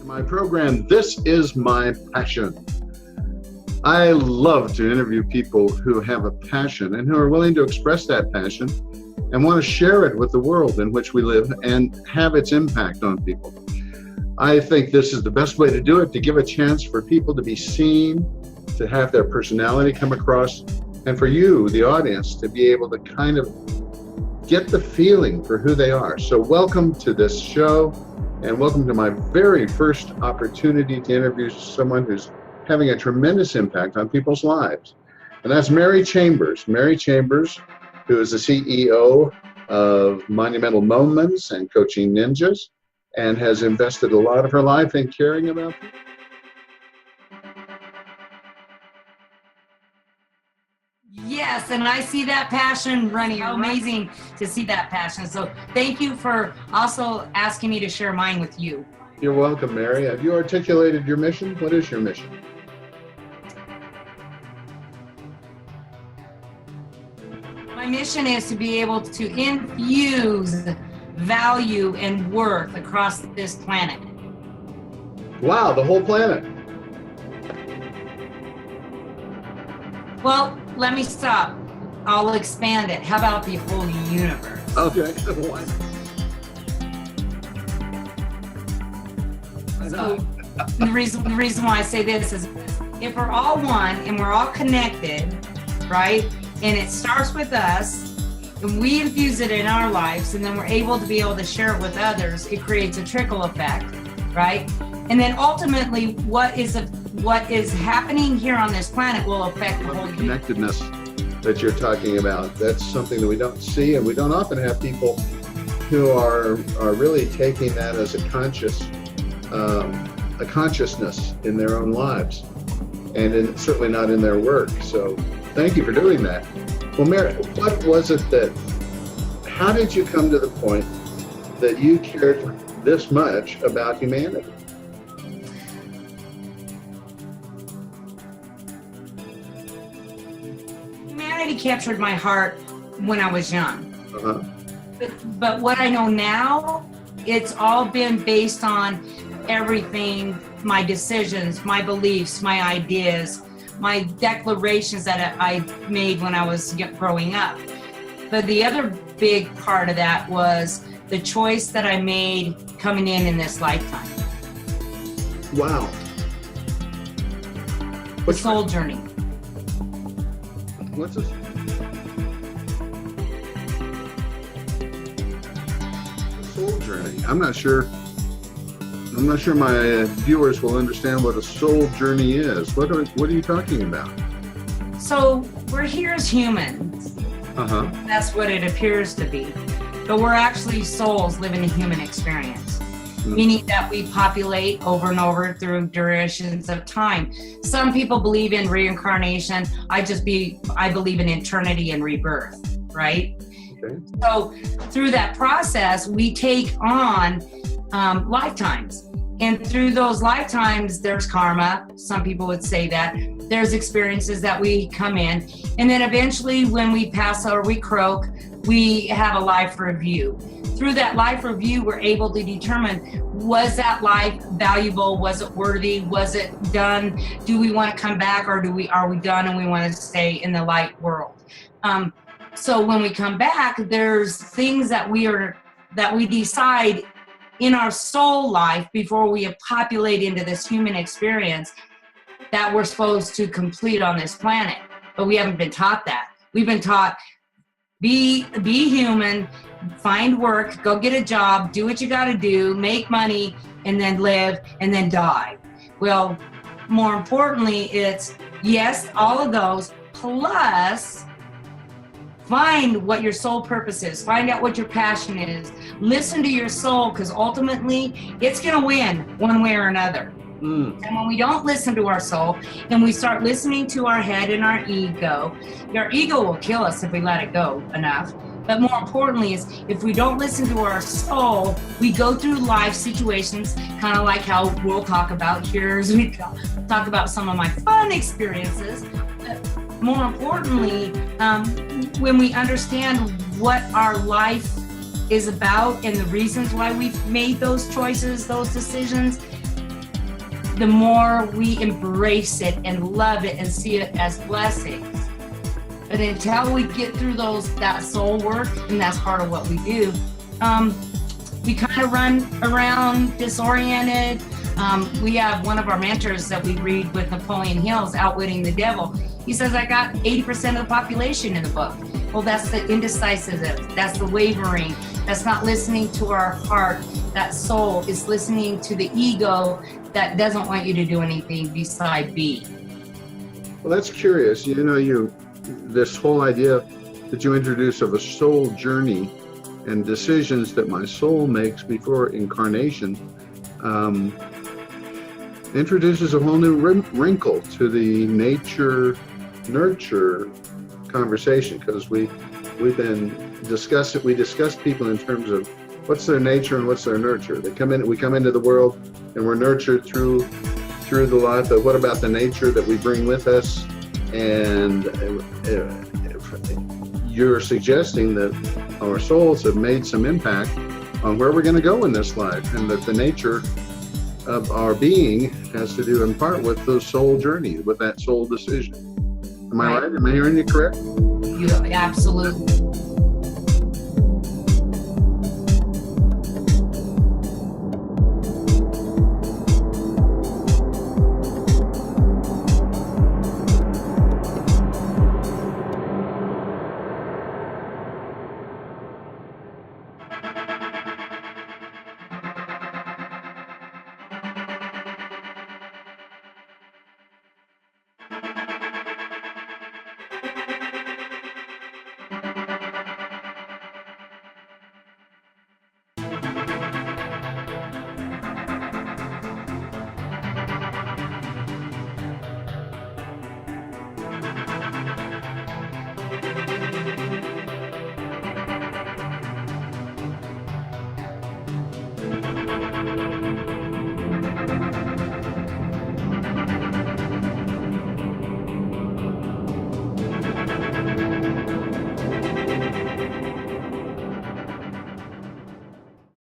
My program, This Is My Passion. I love to interview people who have a passion and who are willing to express that passion and want to share it with the world in which we live and have its impact on people. I think this is the best way to do it, to give a chance for people to be seen, to have their personality come across, and for you, the audience, to be able to kind of get the feeling for who they are. So welcome to this show. And welcome to my very first opportunity to interview someone who's having a tremendous impact on people's lives. And that's Mary Chambers. Mary Chambers, who is the CEO of Monumental Moments and Coaching Ninjas, and has invested a lot of her life in caring about people. Yes, and I see that passion running. How amazing to see that passion. So thank you for also asking me to share mine with you. You're welcome, Mary. Have you articulated your mission? What is your mission? My mission is to be able to infuse value and worth across this planet. Wow, the whole planet. Well, let me stop. I'll expand it. How about the whole universe? Okay. So the reason why I say this is if we're all one and we're all connected, right? And it starts with us and we infuse it in our lives and then we're able to share it with others, it creates a trickle effect, right? And then ultimately what is happening here on this planet will affect the whole connectedness that you're talking about. That's something that we don't see, and we don't often have people who are really taking that as a consciousness in their own lives, and certainly not in their work. So thank you for doing that. Well, Mary, what was it how did you come to the point that you cared this much about humanity? Humanity captured my heart when I was young. Uh-huh. But what I know now, it's all been based on everything, my decisions, my beliefs, my ideas, my declarations that I made when I was growing up. But the other big part of that was the choice that I made coming in this lifetime. Wow. The soul journey. What's this? Soul journey. I'm not sure my viewers will understand what a soul journey is. What are you talking about? So we're here as humans. Uh-huh. That's what it appears to be. But we're actually souls living a human experience. Meaning that we populate over and over through durations of time. Some people believe in reincarnation. I believe in eternity and rebirth, right? Okay. So through that process, we take on lifetimes. And through those lifetimes, there's karma. Some people would say that. There's experiences that we come in. And then eventually when we pass or we croak, we have a life review. Through that life review, we're able to determine, was that life valuable? Was it worthy? Was it done? Do we want to come back, or are we done and we want to stay in the light world? So when we come back, there's things that we decide in our soul life before we populate into this human experience that we're supposed to complete on this planet. But we haven't been taught that. We've been taught, be human, find work, go get a job, do what you got to do, make money, and then live, and then die. Well, more importantly, it's yes, all of those, plus find what your soul purpose is. Find out what your passion is. Listen to your soul, because ultimately it's going to win one way or another. And when we don't listen to our soul and we start listening to our head and our ego will kill us if we let it go enough. But more importantly is if we don't listen to our soul, we go through life situations, kind of like how we'll talk about here as we talk about some of my fun experiences. more importantly, when we understand what our life is about and the reasons why we've made those choices, those decisions, the more we embrace it and love it and see it as blessings. But until we get through that soul work, and that's part of what we do, we kind of run around disoriented. We have one of our mentors that we read with Napoleon Hill's Outwitting the Devil. He says, I got 80% of the population in the book. Well, that's the indecisiveness, that's the wavering, that's not listening to our heart. That soul is listening to the ego that doesn't want you to do anything beside be. Well, that's curious. This whole idea that you introduce of a soul journey and decisions that my soul makes before incarnation introduces a whole new wrinkle to the nature-nurture conversation, because we discuss people in terms of what's their nature and what's their nurture. We come into the world and we're nurtured through the life, but what about the nature that we bring with us? And you're suggesting that our souls have made some impact on where we're going to go in this life, and that the nature of our being has to do in part with those soul journeys, with that soul decision. Am I right? Am I hearing you correct? Absolutely.